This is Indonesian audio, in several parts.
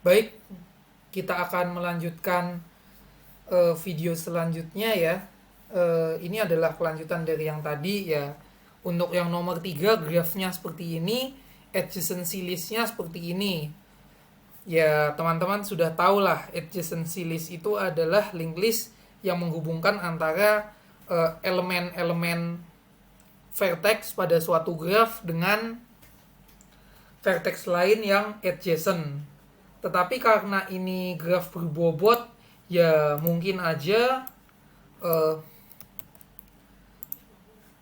Baik, kita akan melanjutkan video selanjutnya ya. Ini adalah kelanjutan dari yang tadi ya. Untuk yang nomor 3 grafnya seperti ini, adjacency listnya seperti ini. Ya, teman-teman sudah tahu lah, adjacency list itu adalah link list yang menghubungkan antara elemen-elemen vertex pada suatu graf dengan vertex lain yang adjacent. Tetapi karena ini graf berbobot, ya mungkin aja uh,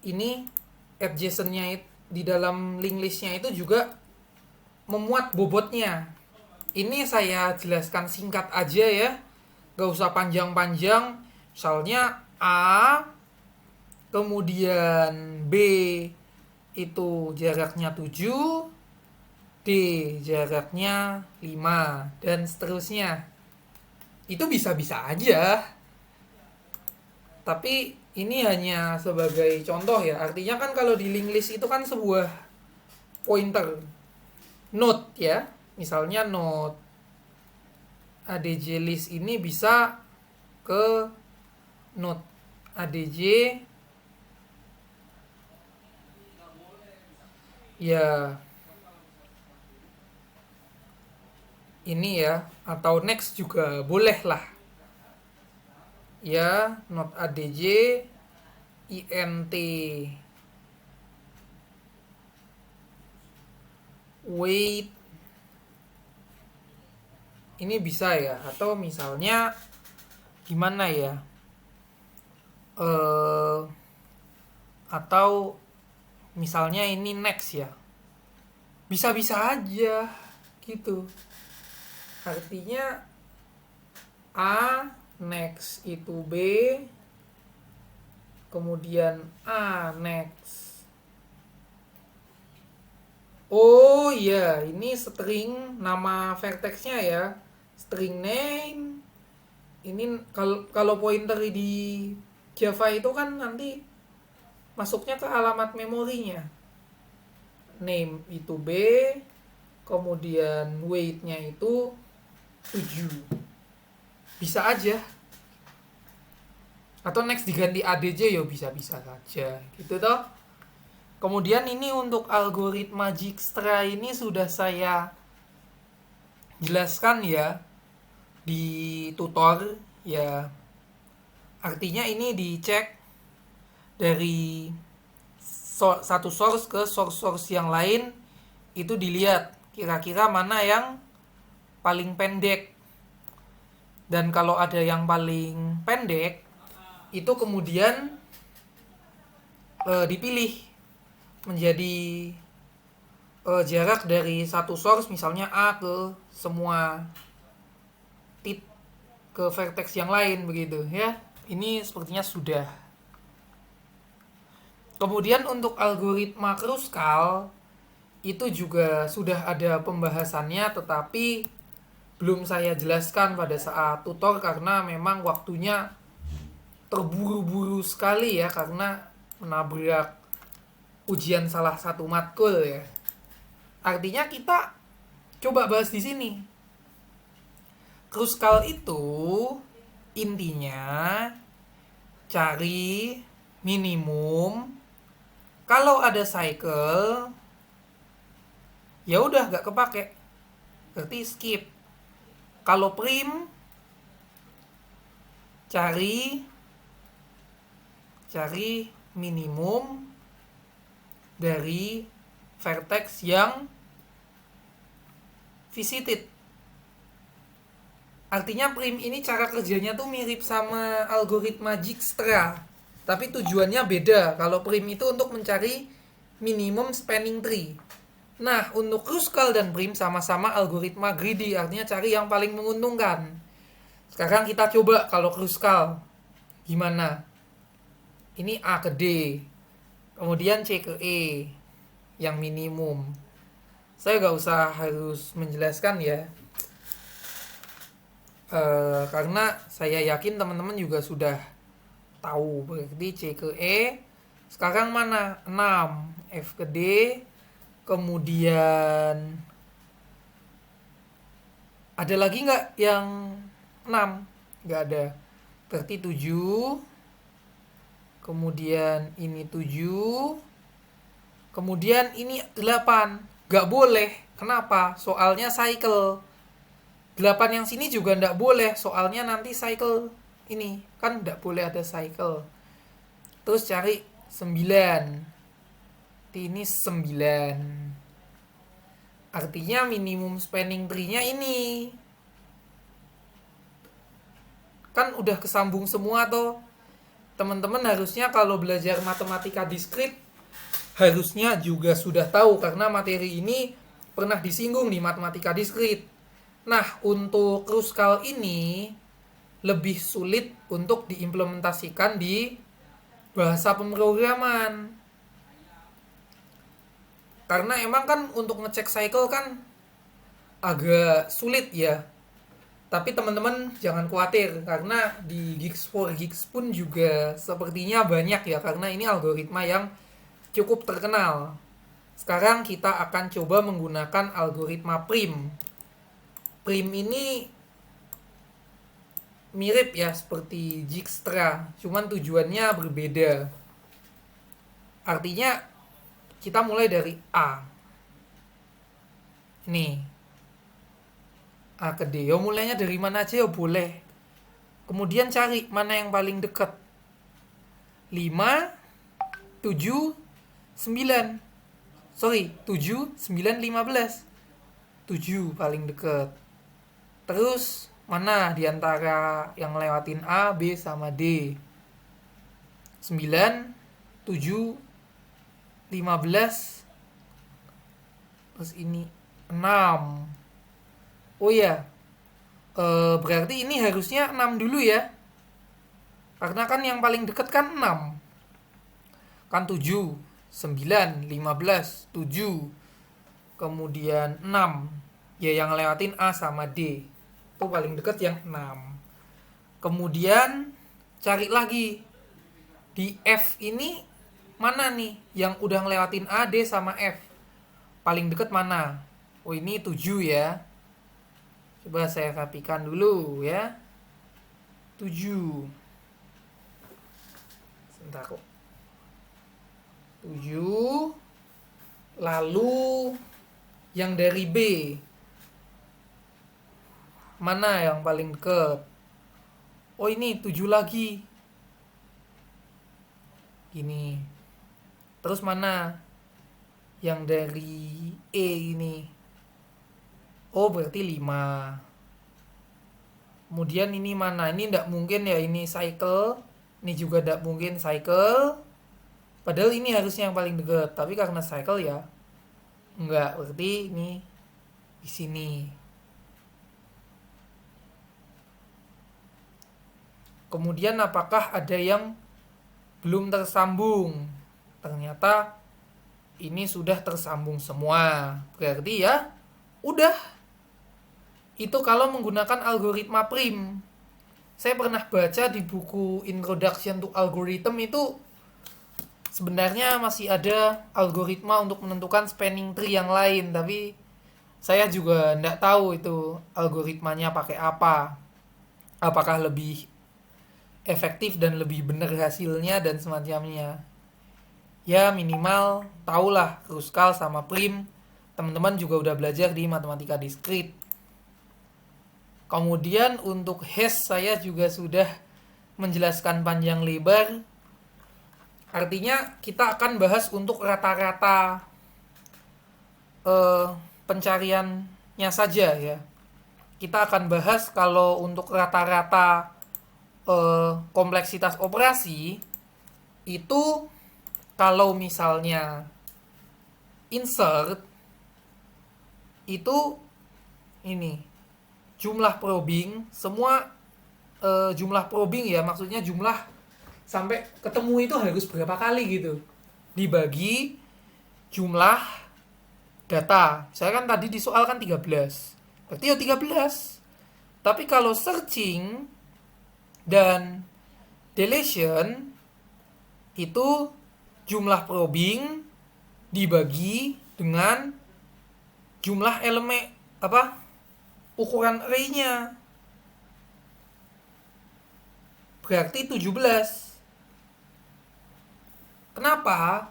ini adjacentnya di dalam link listnya itu juga memuat bobotnya. Ini saya jelaskan singkat aja ya, gak usah panjang-panjang. Misalnya A, kemudian B itu jaraknya 7, D jaraknya 5, dan seterusnya. Itu bisa-bisa aja. Tapi ini hanya sebagai contoh ya. Artinya kan kalau di link list itu kan sebuah pointer, node ya. Misalnya node ADJ list ini bisa ke node ADJ ya ini ya, atau next juga boleh lah ya, node ADJ int weight ini bisa ya. Atau misalnya gimana ya, atau misalnya ini next ya, bisa-bisa aja gitu. Artinya A next itu B, kemudian A next. Oh iya, ini string nama vertexnya ya, string name. Ini kalau pointer di Java itu kan nanti masuknya ke alamat memorinya. Name itu B, kemudian weight-nya itu 7. Bisa aja. Atau next diganti ADJ ya bisa-bisa saja. Gitu toh. Kemudian ini untuk algoritma Dijkstra ini sudah saya jelaskan ya di tutor ya. Artinya ini dicek dari satu source ke source yang lain, itu dilihat kira-kira mana yang paling pendek. Dan kalau ada yang paling pendek, itu kemudian dipilih menjadi jarak dari satu source, misalnya A ke semua ke vertex yang lain begitu ya. Ini sepertinya sudah. Kemudian untuk algoritma Kruskal itu juga sudah ada pembahasannya, tetapi belum saya jelaskan pada saat tutor karena memang waktunya terburu-buru sekali ya, karena menabrak ujian salah satu matkul ya. Artinya kita coba bahas di sini. Kruskal itu intinya cari minimum. Kalau ada cycle, ya udah gak kepake, berarti skip. Kalau prim, cari minimum dari vertex yang visited. Artinya prim ini cara kerjanya tuh mirip sama algoritma Dijkstra, tapi tujuannya beda. Kalau prim itu untuk mencari minimum spanning tree. Nah, untuk Kruskal dan prim sama-sama algoritma greedy, artinya cari yang paling menguntungkan. Sekarang kita coba kalau Kruskal gimana? Ini A ke D, kemudian C ke E yang minimum. Saya gak usah harus menjelaskan ya, karena saya yakin teman-teman juga sudah tahu. Berarti C ke E. Sekarang mana? 6. F ke D. Kemudian Ada lagi nggak yang 6? Nggak ada. Berarti 7. Kemudian ini 7. Kemudian ini 8. Nggak boleh. Kenapa? Soalnya cycle. 8 yang sini juga nggak boleh. Soalnya nanti cycle ini. Kan nggak boleh ada cycle. Terus cari 9. Ini 9. Artinya minimum spanning tree-nya ini. Kan udah kesambung semua tuh. Teman-teman harusnya kalau belajar matematika diskrit harusnya juga sudah tahu karena materi ini pernah disinggung di matematika diskrit. Nah, untuk Kruskal ini lebih sulit untuk diimplementasikan di bahasa pemrograman. Karena emang kan untuk ngecek cycle kan agak sulit ya. Tapi teman-teman jangan khawatir karena di Gigs for Gigs pun juga sepertinya banyak ya karena ini algoritma yang cukup terkenal. Sekarang kita akan coba menggunakan algoritma prim. Prim ini mirip ya seperti Dijkstra, cuman tujuannya berbeda. Artinya kita mulai dari A. Nih. A ke D. Mulainya dari mana aja boleh. Kemudian cari mana yang paling dekat. 5, 7, 9. Sorry, 7, 9, 15. 7 paling dekat. Terus mana di antara yang lewatin A, B, sama D? 9, 7, 15. Terus ini 6. Oh iya, berarti ini harusnya 6 dulu ya. Karena kan yang paling dekat kan 6. Kan 7, 9, 15, 7. Kemudian 6. Ya yang lewatin A sama D. Itu paling dekat yang 6. Kemudian cari lagi. Di F ini mana nih yang udah ngelewatin A, D, sama F? Paling dekat mana? Oh ini 7 ya. Coba saya rapikan dulu ya. 7. Sebentar kok. 7. Lalu yang dari B. Mana yang paling dekat? Oh ini 7 lagi. Gini. Terus mana yang dari E ini? Oh berarti 5. Kemudian ini mana? Ini tidak mungkin ya, ini cycle. Ini juga tidak mungkin cycle. Padahal ini harusnya yang paling dekat. Tapi karena cycle ya enggak. Berarti ini di sini. Kemudian apakah ada yang belum tersambung? Ternyata ini sudah tersambung semua. Berarti ya udah. Itu kalau menggunakan algoritma prim. Saya pernah baca di buku Introduction to Algorithm itu sebenarnya masih ada algoritma untuk menentukan spanning tree yang lain, tapi saya juga tidak tahu itu algoritmanya pakai apa. Apakah lebih efektif dan lebih benar hasilnya dan semacamnya. Ya minimal tahulah Kruskal sama prim. Teman-teman juga udah belajar di matematika diskrit. Kemudian untuk hash saya juga sudah menjelaskan panjang lebar. Artinya kita akan bahas untuk rata-rata pencariannya saja ya. Kita akan bahas kalau untuk rata-rata kompleksitas operasi itu kalau misalnya insert itu ini jumlah probing, semua jumlah probing ya, maksudnya jumlah sampai ketemu itu harus berapa kali gitu. Dibagi jumlah data. Saya kan tadi di soal kan 13. Berarti ya 13. Tapi kalau searching dan deletion itu jumlah probing dibagi dengan jumlah elemen ukuran array-nya. Berarti 17. Kenapa?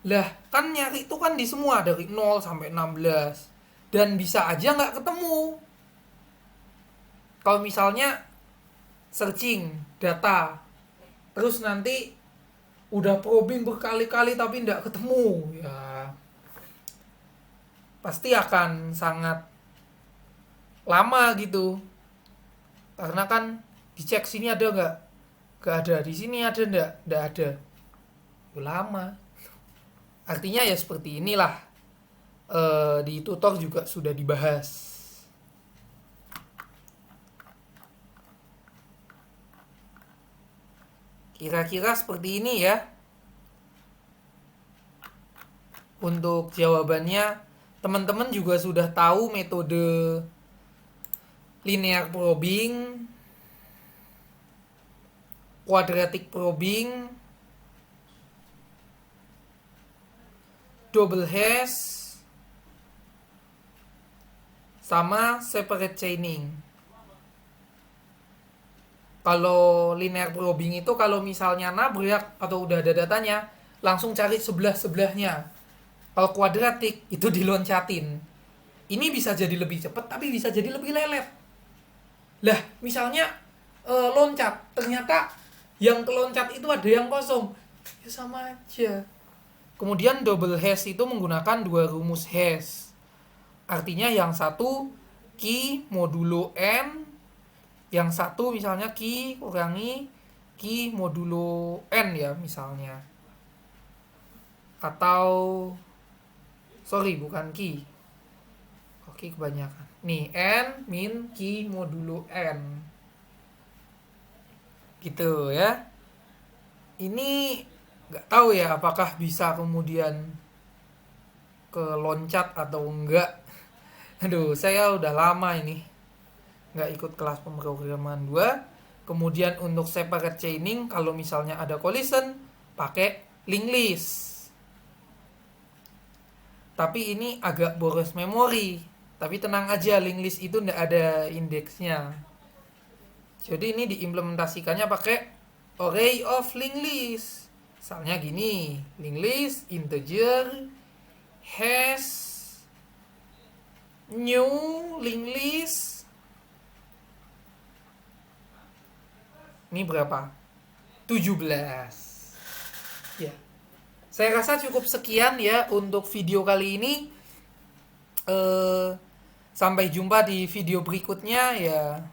Lah, kan nyari itu kan di semua dari 0 sampai 16. Dan bisa aja nggak ketemu. Kalau misalnya searching data, terus nanti udah probing berkali-kali tapi nggak ketemu, ya pasti akan sangat lama gitu. Karena kan dicek sini ada nggak ada, di sini ada nggak ada, itu lama. Artinya ya seperti inilah, di tutor juga sudah dibahas. Kira-kira seperti ini ya untuk jawabannya. Teman-teman juga sudah tahu metode linear probing, quadratic probing, double hash, sama separate chaining. Kalau linear probing itu kalau misalnya nabrak atau udah ada datanya, langsung cari sebelah-sebelahnya. Kalau kuadratik itu diloncatin. Ini bisa jadi lebih cepat tapi bisa jadi lebih lelet. Lah, misalnya loncat, ternyata yang keloncat itu ada yang kosong. Ya sama aja. Kemudian double hash itu menggunakan 2 rumus hash. Artinya yang satu key modulo n, yang satu misalnya key kurangi key modulo n ya misalnya. Atau sorry, bukan key. Oke, kebanyakan. Nih, n min key modulo n. Gitu ya. Ini nggak tahu ya apakah bisa kemudian keloncat atau enggak. Aduh, saya udah lama ini nggak ikut kelas pemrograman 2. Kemudian untuk separate chaining, kalau misalnya ada collision, pakai linked list. Tapi ini agak boros memori. Tapi tenang aja, linked list itu nggak ada indeksnya. Jadi ini diimplementasikannya pakai array of linked list. Misalnya gini, linked list integer hash new linked list. Ini berapa? 17. Ya. Saya rasa cukup sekian ya untuk video kali ini. Sampai jumpa di video berikutnya ya.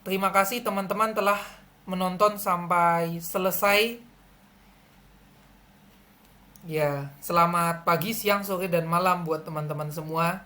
Terima kasih teman-teman telah menonton sampai selesai. Ya, selamat pagi, siang, sore, dan malam buat teman-teman semua.